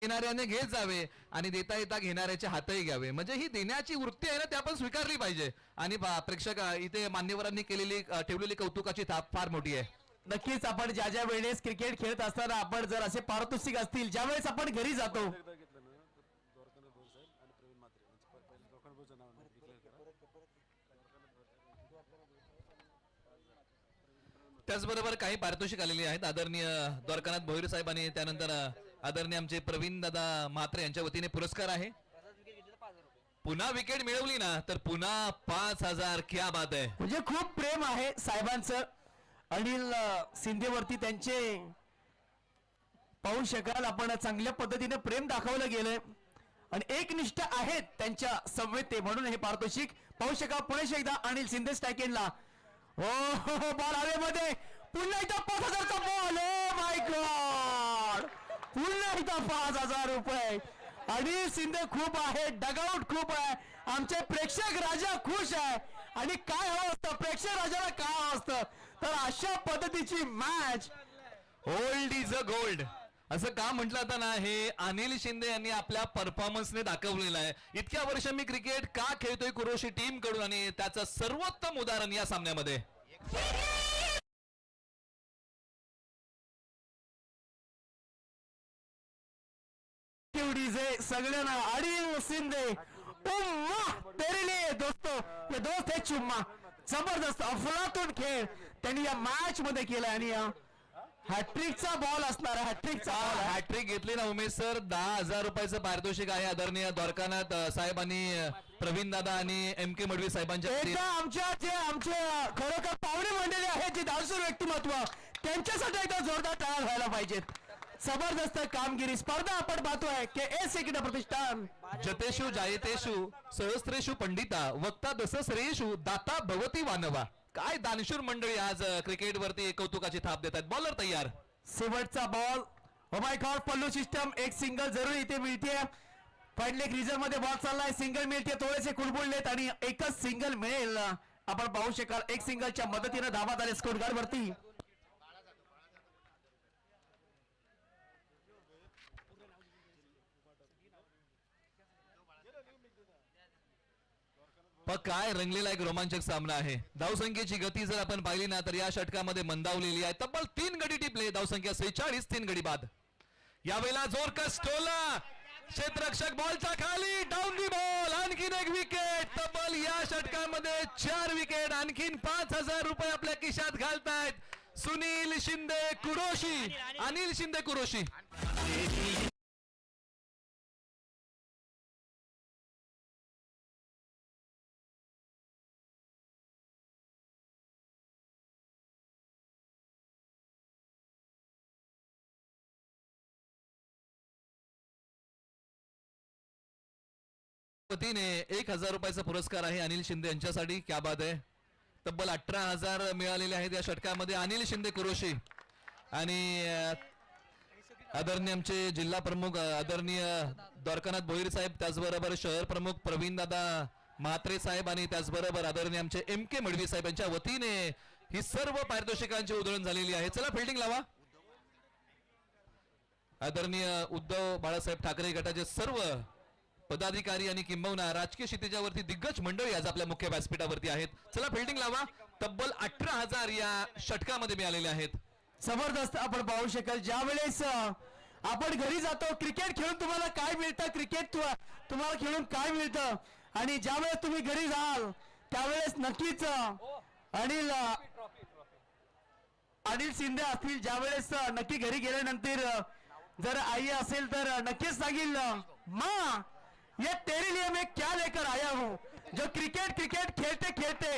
घेणाऱ्याने घेत जावे आणि देता येता घेणाऱ्याचे हातही घ्यावे. म्हणजे ही देण्याची वृत्ती आहे ना, ती आपण स्वीकारली पाहिजे. आणि प्रेक्षक इथे मान्यवरांनी केलेली ठेवलेली कौतुकाची थाप फार मोठी आहे. नक्कीच आपण ज्या वेळेस क्रिकेट खेळत असताना आपण जर असे पारितोषिक असतील, ज्यावेळेस आपण घरी जातो, त्याचबरोबर काही पारितोषिक आलेली आहेत. आदरणीय द्वारकानाथ भोईर साहेब आणि त्यानंतर आदरणीय आमचे प्रवीण दादा म्हात्रे यांच्या वतीने पुरस्कार आहे. पुन्हा विकेट मिळवली ना तर पुन्हा 5,000. क्या बात आहे. म्हणजे खूप प्रेम आहे साहेबांचं अनिल शिंदेवरती. त्यांचे पाहू शकाल आपण चांगल्या पद्धतीने प्रेम दाखवलं गेलंय आणि एकनिष्ठ आहेत त्यांच्या संवेदते, म्हणून हे पारितोषिक पाहू शकाल. पुणे एकदा अनिल शिंदे स्टॅकेनला बॉल हवेमध्ये. पुन्हा एकदा 5,000चा बॉल. Oh my God. पुन्हा एकदा 5,000 रुपये. अनिल शिंदे खूप आहे, डगआउट खूप आहे. आमचे प्रेक्षक राजा खुश आहे. आणि काय हवं असतं प्रेक्षक राजाला, काय हवं असतं तर अशा पद्धतीची match. Old is a gold असं का म्हटलं आता ना, हे अनिल शिंदे यांनी आपल्या परफॉर्मन्सने दाखवलेलं आहे. इतक्या वर्ष मी क्रिकेट का खेळतोय कुरोशी टीम कडून, आणि त्याचं सर्वोत्तम उदाहरण या सामन्यामध्ये. सगळ्यांना अनिल शिंदे तेरे लिए दोस्तों, ये दोस्त है चुम्मा. जबरदस्त अफलातून खेळ त्यांनी या मॅच मध्ये केला आणि हॅट्रिकचा बॉल असणार. हॅट्रिकचा हॅट्रिक घेतली ना उमेश सर. 10,000 रुपयाचं पारितोषिक आहे आदरणीय द्वारकानाथ साहेब आणि प्रवीण दादा आणि MK मडवी साहेबांच्या. एकदा आमचे खरोखर पाहुणे मंडळी आहेत, जे दानशूर व्यक्तिमत्व, त्यांच्यासाठी एकदा जोरदार टाळ्या व्हायला पाहिजेत. जबरदस्त कामगिरी स्पर्धा आपण पाहतोय की क्रिकेट प्रतिष्ठान. जतेषु जायतेषु सहस्रेषु पंडिता वक्ता दसश्रेयेषु दाता भवती वानवा. काय दानशूर मंडळी आज क्रिकेट वरती कौतुकाची थाप देतात. बॉलर तयार. शेवटचा ball. Oh my God. Pallu system एक सिंगल जरूर इथे मिळते. पहिले रिझर्व मध्ये बॉल चाललाय, सिंगल मिळते. थोडेसे कुडबुडलेत आणि एकच सिंगल मिळेल. आपण पाहू शकाल एक सिंगलच्या मदतीने धावा झाले स्कोर गार्ड वरती. पण काय रंगलेला एक रोमांचक सामना आहे. धावसंख्येची गती जर आपण पाहिली ना तर या षटकामध्ये मंदावलेली आहे. तब्बल 3 गडी टिपले. धावसंख्या 46. 3 गडी बाद. यावेळेला जोरकस टोला. क्षेत्ररक्षक बॉलच्या खाली. Down the ball. आणखीन एक विकेट. तब्बल या षटकामध्ये 4 विकेट. आणखीन 5,000 रुपये आपल्या खिशात घालतायत सुनील शिंदे कुरोशी. अनिल शिंदे कुरोशी. वतीने 1,000 रुपयाचा पुरस्कार आहे अनिल शिंदे यांच्यासाठी. क्या बात आहे. तब्बल 18,000 मिळालेले आहेत या षटकामध्ये. अनिल शिंदे कुरोशी आणि आदरणीय आमचे जिल्हा प्रमुख आदरणीय द्वारकानाथ भोईर साहेब, त्याचबरोबर शहर प्रमुख प्रवीण दादा म्हात्रे साहेब आणि त्याचबरोबर आदरणीय आमचे MK मडवी साहेब यांच्या वतीने ही सर्व पारितोषिकांची उधळण झालेली आहे. चला फिल्डिंग लावा. आदरणीय उद्धव बाळासाहेब ठाकरे गटाचे सर्व पदाधिकारी आणि किंबहुना राजकीय क्षितिजावरती दिग्गज मंडळी आज आपल्या मुख्य व्यासपीठावरती आहेत. चला फिल्डिंग लावा. तब्बल 18,000 या षटकामध्ये मिळालेले आहेत. जबरदस्त आपण पाहू शकाल. ज्या वेळेस आपण घरी जातो, क्रिकेट खेळून तुम्हाला काय मिळतं, क्रिकेट तुम्हाला खेळून काय मिळतं, आणि ज्या वेळेस तुम्ही घरी जाल त्यावेळेस नक्कीच अनिल शिंदे असतील, ज्या वेळेस नक्की घरी गेल्यानंतर जर आई असेल तर नक्कीच सांगेल, माँ ये तेरे लिए मैं क्या लेकर आया हूँ. जो क्रिकेट खेलते खेलते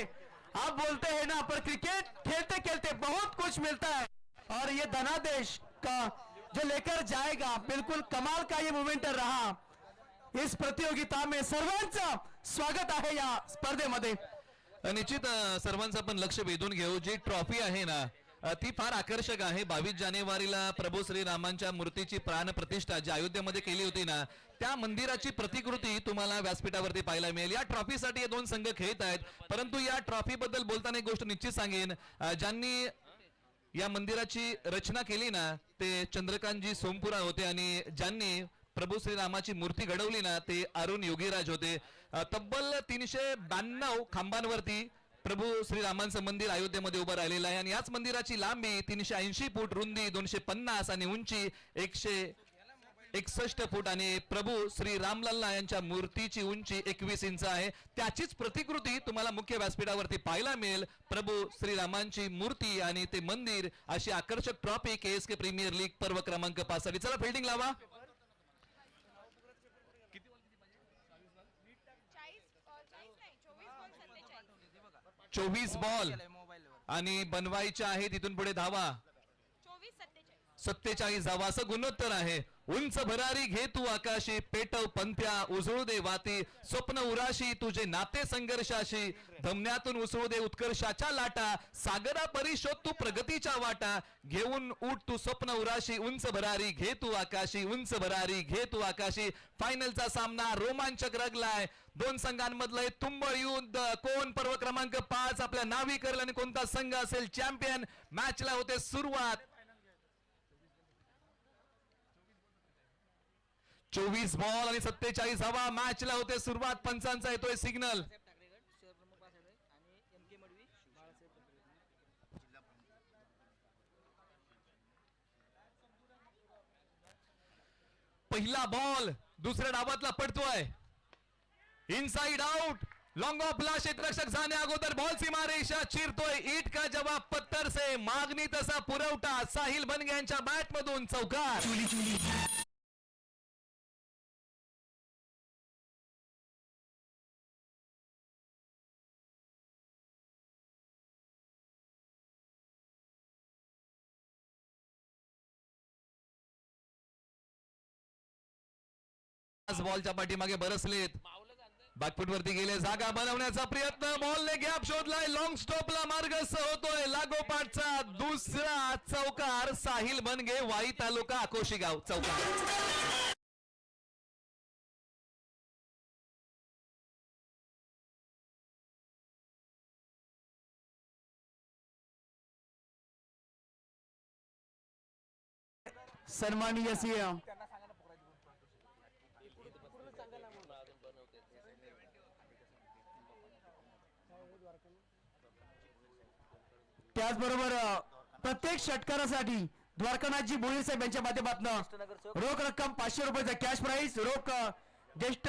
आप बोलते हैं ना, पर क्रिकेट खेलते खेलते बहुत कुछ मिलता है और ये धनादेश का जो लेकर जाएगा, बिल्कुल कमाल का ये मोमेंट रहा इस प्रतियोगिता में. सर्वांचं स्वागत आहे या स्पर्धेमध्ये. निश्चित सर्वांचं आपण लक्ष वेधून घेऊ. जी ट्रॉफी आहे ना ती फार आकर्षक आहे. 22 जानेवारीला प्रभू श्रीरामांच्या मूर्तीची प्राण प्रतिष्ठा जी अयोध्येमध्ये केली होती ना, त्या मंदिराची प्रतिकृती तुम्हाला व्यासपीठावरती पाहायला मिळेल. या ट्रॉफीसाठी हे दोन संघ खेळत आहेत, परंतु या ट्रॉफी बद्दल बोलताना एक गोष्ट निश्चित सांगेन. ज्यांनी या मंदिराची रचना केली ना ते चंद्रकांतजी सोमपुरा होते आणि ज्यांनी प्रभू श्रीरामाची मूर्ती घडवली ना ते अरुण योगीराज होते. तब्बल 392 खांबांवरती प्रभू श्रीरामांचं मंदिर अयोध्येमध्ये उभं राहिलेलं आहे आणि याच मंदिराची लांबी 380 फूट, रुंदी 250 आणि उंची 161 फूट आणि प्रभू श्री रामलल्ला यांच्या मूर्तीची उंची 21 इंच आहे. त्याचीच प्रतिकृती तुम्हाला मुख्य व्यासपीठावरती पाहायला मिळेल. प्रभू श्रीरामांची मूर्ती आणि ते मंदिर अशी आकर्षक ट्रॉफी KSK प्रीमियर लीग पर्व क्रमांक 5 साठी. चला फिल्डिंग लावा. 24 बॉल आणि बनवायच्या आहेत इथून पुढे धावा 47 धावा असं गुणोत्तर आहे. उंच भरारी घे तू आकाशी, पेटव पंथ्या उजळू दे वाती, स्वप्न उराशी तुझे नाते संघर्षाशी, धमन्यातून उसळू दे उत्कर्षाच्या लाटा, सागरा परी शोध तू प्रगतीच्या वाटा, घेऊन उठ तू स्वप्न उराशी, उंच भरारी घे तू आकाशी, उंच भरारी घे तू आकाशी. फायनलचा सामना रोमांचक रंगलाय. दोन संघांमधलं हे तुंबळ युद्ध. कोण पर्व क्रमांक 5 आपल्या नावी करेल आणि कोणता संघ असेल चॅम्पियन. मॅचला होते सुरुवात. 24 बॉल आणि 47 धावा. मॅचला होते सुरुवात. पंचांचा येतोय सिग्नल. पहिला बॉल दुसऱ्या डावातला पडतोय. Inside out. लॉन्ग ऑफ ला क्षेत्ररक्षक जाणे अगोदर बॉल सीमारेषा चिरतोय. ईट का जवाब पत्थर से, मागणी तसा पुरवठा. साहिल बनगे यांच्या बॅट मधून चौकार. बॉलच्या पाठीमागे बरसलेत. बॅकफुट वरती गेले. जागा बनवण्याचा प्रयत्न. बॉलने गॅप शोधलाय. लॉंग स्टॉपला मार्ग होतोय. लागोपाठचा दुसरा चौकार. साहिल बनगे, वाई तालुका आकोशी गाव. चौकार. सन्माननीय सीएम त्याचबरोबर प्रत्येक षटकारासाठी द्वारकानाथजी भोईर साहेब यांच्या माध्यमातून रोख रक्कम 500 रुपयाचा कॅश प्राइज. रोख ज्येष्ठ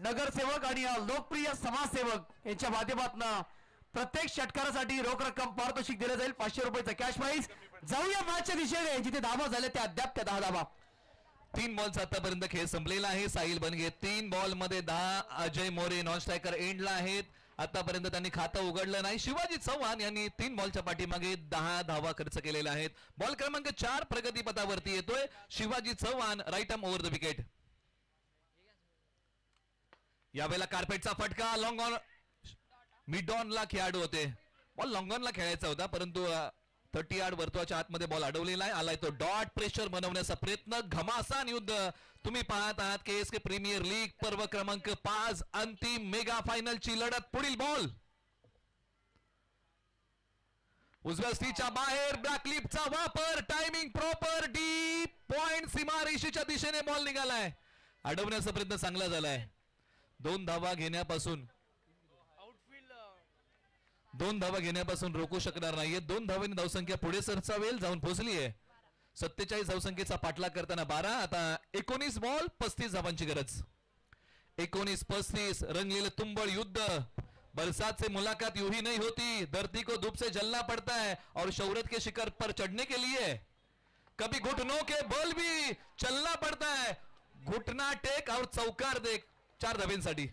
नगरसेवक आणि लोकप्रिय समाजसेवक यांच्या माध्यमातून प्रत्येक षटकारासाठी रोख रक्कम पारितोषिक दिलं जाईल. 500 रुपयाचा कॅश प्राइज. जाऊया मॅचच्या दिशेने. जिथे धावा झाल्या त्या अद्याप त्या 10 धावा. 3 बॉलचा आतापर्यंत खेळ संपलेला आहे. साहिल बनगे 3 बॉल मध्ये 10. अजय मोरे नॉन स्ट्रायकर एंडला आहेत. आतापर्यंत त्यांनी खातं उघडलं नाही. शिवाजी चव्हाण यांनी 3 बॉलच्या पाठीमागे 10 धावा खर्च केलेल्या आहेत. बॉल क्रमांक 4 प्रगतीपथावरती येतोय. Shivaji Chavan right arm over the wicket. यावेळेला कार्पेटचा फटका. लॉंग ऑन मिड ऑन ला खेळाडू होते. बॉल लॉंग ऑन ला खेळायचा होता, परंतु 30 यार्ड वर्तुळाच्या आतमध्ये बॉल अडवलेला आहे. आलाय तो डॉट. प्रेशर बनवण्याचा प्रयत्न. घमासान युद्ध तुम्ही पाहत आहात. KSK प्रीमियर लीग पर्व क्रमांक 5 अंतिम मेगा फायनलची लढत. पुढील बॉल उजव्या स्टीच्या बाहेर. ब्लॅकलिपचा वापर. Timing proper. Deep point. सीमारेषेच्या दिशेने बॉल निघालाय. अडवण्याचा प्रयत्न चांगला झालाय. 2 धावा घेण्यापासून रोखू शकणार नाहीये. 2 धावांनी धावसंख्या पुढे सरसावेल. जाऊन पोहोचलीये. 47 धावसंख्येचा पाठलाग करताना 12. आता 19 बॉल 35 धावांची गरज. 19-35 रंगलेलं तुंबळ युद्ध. बरसात से मुलाकात यूं ही नहीं होती. धरती को धूप से जलना पड़ता है और शौहरत के शिखर पर चढ़ने के लिए कभी घुटनों के बल भी चलना पड़ता है. घुटना टेक और चौकार देख. 4 धाब्यांसाठी.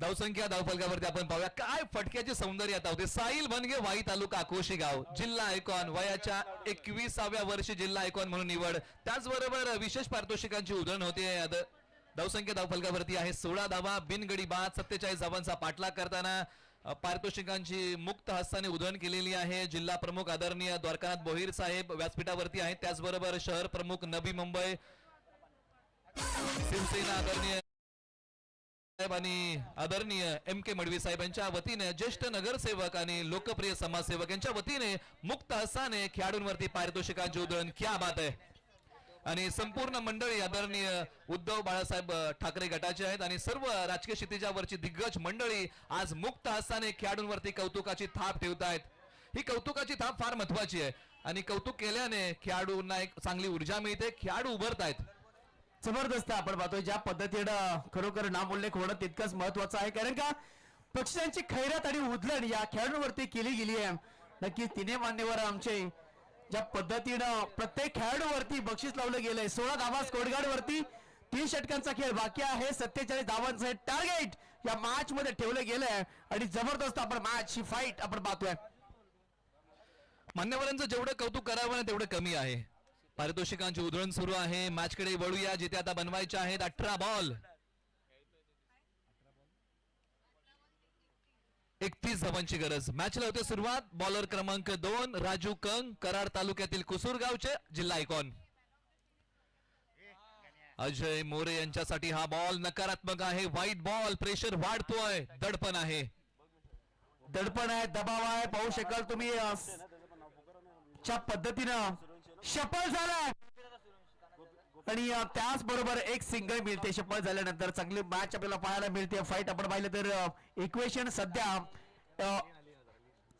धावसंख्या धावफलकावरती आपण पाहूया काय फटक्याचे सौंदर्य आता होते. साहिल बनगे, वाई तालुका आकोशी गाव, जिल्हा आयकॉन, वयाच्या 21व्या वर्षी जिल्हा आयकॉन म्हणून निवड. त्याचबरोबर विशेष पारितोषिकांची उधळण होते. धावसंख्या धावफलकावरती आहे 16 धावा, बिनगडी बाद, 47 धावांचा पाठलाग करताना पारितोषिकांची मुक्त हस्ताने उधळण केलेली आहे. जिल्हा प्रमुख आदरणीय द्वारकानाथ बोहीर साहेब व्यासपीठावरती आहेत. त्याचबरोबर शहर प्रमुख नवी मुंबई शिवसेना आदरणीय आणि आदरणीय MK मडवी साहेब यांच्या वतीने ज्येष्ठ नगरसेवक आणि लोकप्रिय समाजसेवक यांच्या वतीने मुक्त हस्ताने खेळाडूंवरती पारितोषिकांची उधळण. क्या बात आहे. आणि संपूर्ण मंडळी आदरणीय उद्धव बाळासाहेब ठाकरे गटाचे आहेत आणि सर्व राजकीय क्षितिजावरची दिग्गज मंडळी आज मुक्त हस्ताने खेळाडूंवरती कौतुकाची थाप ठेवत आहेत. ही कौतुकाची थाप फार महत्वाची आहे आणि कौतुक केल्याने खेळाडूंना एक चांगली ऊर्जा मिळते. खेळाडू उभारत आहेत. जबरदस्त आपण पाहतोय ज्या पद्धतीनं खरोखर नामोल्लेख होणं तितकंच महत्वाचं आहे, कारण का पक्षांची खैरात आणि उधळण या खेळाडूंवरती केली गेली आहे. नक्कीच तिने मान्यवर आमचे ज्या पद्धतीनं प्रत्येक खेळाडूवरती बक्षीस लावलं गेलंय. 16 धावा स्कोरगार्ड वरती, 3 षटकांचा खेळ बाकी आहे. 47 धावांचं हे टार्गेट या मॅच मध्ये ठेवलं गेलंय आणि जबरदस्त आपण मॅच ही फाईट आपण पाहतोय. मान्यवरांचं जेवढं कौतुक करावं ना तेवढं कमी आहे. पारितोषिकांची उधळण सुरू आहे. मॅच कडे वळूया जिथे आता बनवायचे आहेत 18 बॉल, 31 धावांची गरज. मॅचला होते सुरुवात. बॉलर क्रमांक 2 राजू कंग, कराड तालुक्यातील कुसूर गावचे, जिल्हा आयकॉन. अजय मोरे यांच्यासाठी हा बॉल नकारात्मक आहे. White ball. प्रेशर वाढतोय. दडपण आहे. दडपण आहे, दबाव आहे. पाहू शकाल तुम्ही च्या पद्धतीनं सफल झालाय आणि त्याचबरोबर एक सिंगल मिळते. सफल झाल्यानंतर चांगली मॅच आपल्याला पाहायला मिळते. फाईट आपण पाहिलं तर इक्वेशन सध्या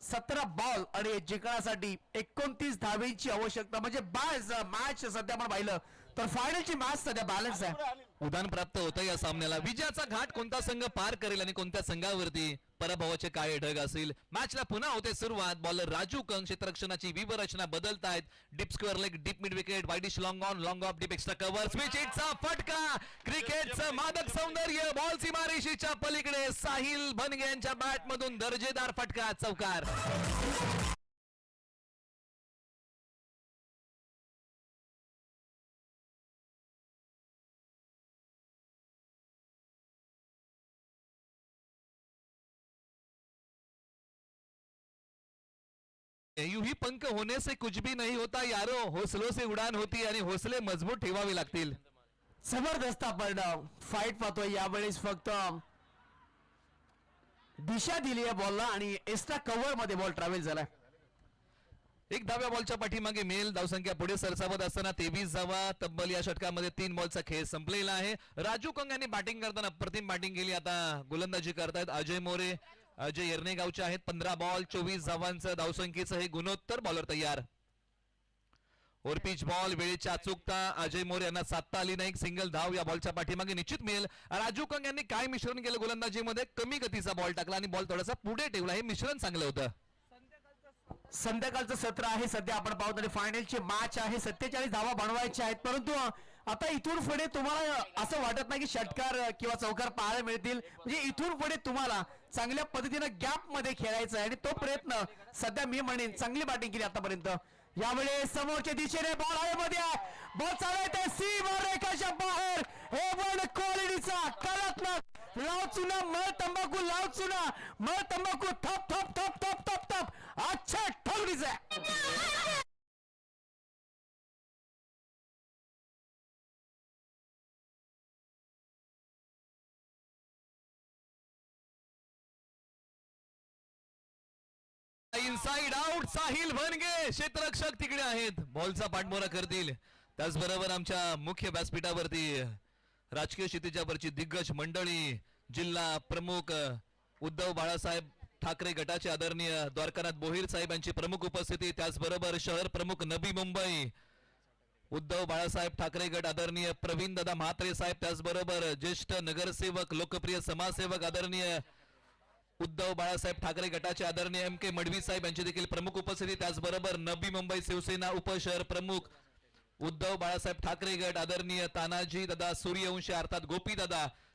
17 बॉल आणि जिंकण्यासाठी 29 धावेची आवश्यकता, म्हणजे मॅच सध्या आपण पाहिलं तर फायनलची मॅच सध्या बॅलन्स आहे. उदान प्राप्त होतं या सामन्याला. विजयाचा घाट कोणता संघ पार करेल आणि कोणत्या संघावरती पराभवाचे काळे ढग असेल. मॅचला पुन्हा होते सुरुवात. बॉलर राजू कंग क्षेत्ररक्षणाची व्यूहरचना बदलतायत. Deep square leg, deep mid wicket, wideish long on, long off, deep extra cover, switch हिटचा फटका. क्रिकेटचं मादक सौंदर्य. बॉल सीमारेषेच्या पलीकडे. साहिल बनगे यांच्या बॅट मधून दर्जेदार फटका, चौकार. यूं ही पंख होने से कुछ भी नहीं होता यारो, हौसलों से उड़ान होती आणि हौसले मजबूत ठेवावे लागतील. जबरदस्त आपण फाईट पाहतोय. यावेळेस फक्त दिशा दिली आहे बॉलला आणि एक्स्ट्रा कव्हर मध्ये बॉल ट्रॅव्हल झालाय. एक धाव्या बॉलच्या पाठीमागे मेल. धावसंख्या पुढे सरसावत असताना 23 धावा. तब्बल या षटकामध्ये 3 बॉलचा खेळ संपलेला आहे. राजू कंग यांनी बॅटिंग करताना अप्रतिम बॅटिंग केली. आता गोलंदाजी करतायत अजय मोरे. अजय येरणे गावचे आहेत. 15 बॉल 24 धावांचं धावसंख्येचं हे गुणोत्तर. बॉलर तयार. ओरपिच बॉल. वेळेच्या अचूकता. अजय मोरे यांना साधता आली नाही. सिंगल धाव या बॉलच्या पाठीमागे निश्चित मिळेल. राजू कंग यांनी काय मिश्रण केलं गोलंदाजीमध्ये? कमी गतीचा बॉल टाकला आणि बॉल थोडासा पुढे ठेवला. हे मिश्रण चांगलं होतं. संध्याकाळचं सत्र आहे सध्या आपण पाहतो आणि फायनलची मॅच आहे. 47 धावा बनवायच्या आहेत, परंतु आता इथून पुढे तुम्हाला असं वाटत नाही की षटकार किंवा चौकार पाहायला मिळतील. म्हणजे इथून पुढे तुम्हाला चांगल्या पद्धतीनं गॅप मध्ये खेळायचं आहे आणि तो प्रयत्न सध्या मी म्हणेन चांगली बॅटिंग केली आतापर्यंत. यावेळी समोरच्या दिशेने बॉल आहे मध्ये. बॉल चालवते सीमा रेखाच्या बाहेर. हे बॉल क्वालिटीचा कलात्मक. लाव चुना मळ तंबाखू, लाव चुना मळ तंबाखू. थप थप थप थप थप थप. अच्छा ठगडीचा. Inside out. साहिल बनगे क्षेत्ररक्षक तिकडे आहेत. बॉलचा पाठमोरा करतील. त्याचबरोबर आमच्या मुख्य व्यासपीठावरती राजकीय क्षितिजावरची दिग्गज मंडळी, जिल्हा प्रमुख उद्धव बाळासाहेब ठाकरे गटाचे आदरणीय द्वारकानाथ बोहीर साहेब यांची प्रमुख उपस्थिती. त्याचबरोबर शहर प्रमुख नवी मुंबई उद्धव बाळासाहेब ठाकरे गट आदरणीय प्रवीण दादा म्हात्रे साहेब. त्याचबरोबर ज्येष्ठ नगरसेवक लोकप्रिय समाजसेवक आदरणीय उद्धव बाळासाहेब ठाकरे गटाचे आदरणीय MK मडवी साहेब यांची देखील प्रमुख उपस्थिती. त्याचबरोबर नवी मुंबई शिवसेना उपशहर प्रमुख उद्धव बाळासाहेब ठाकरे गट आदरणीय तानाजी दादा सूर्यवंशी अर्थात गोपी दादा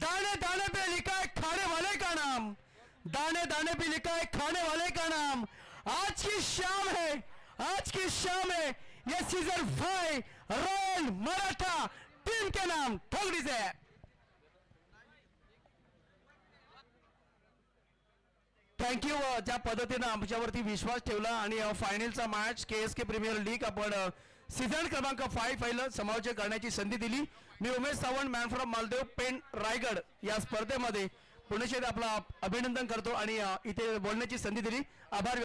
दाने दाने पे लिखा है खाने वाले का नाम, दाने दाने पे लिखा है खाने वाले का नाम। आज की शाम है, आज की शाम है, ये सीजन 5 रॉयल मराठा टीम के नाम ठोकड़ी से। थँक्यू ज्या पद्धतीनं आमच्यावरती विश्वास ठेवला आणि फायनलचा मॅच KSK प्रीमियर लीग आपण सीझन क्रमांक 5 पहिलं समालोचन करण्याची संधी दिली। मी उमेश सावंत मॅन फ्रॉम मालदेव पेण रायगड या स्पर्धेमध्ये पुणे शहर आपला अभिनंदन करतो आणि इथे बोलण्याची संधी दिली। आभार।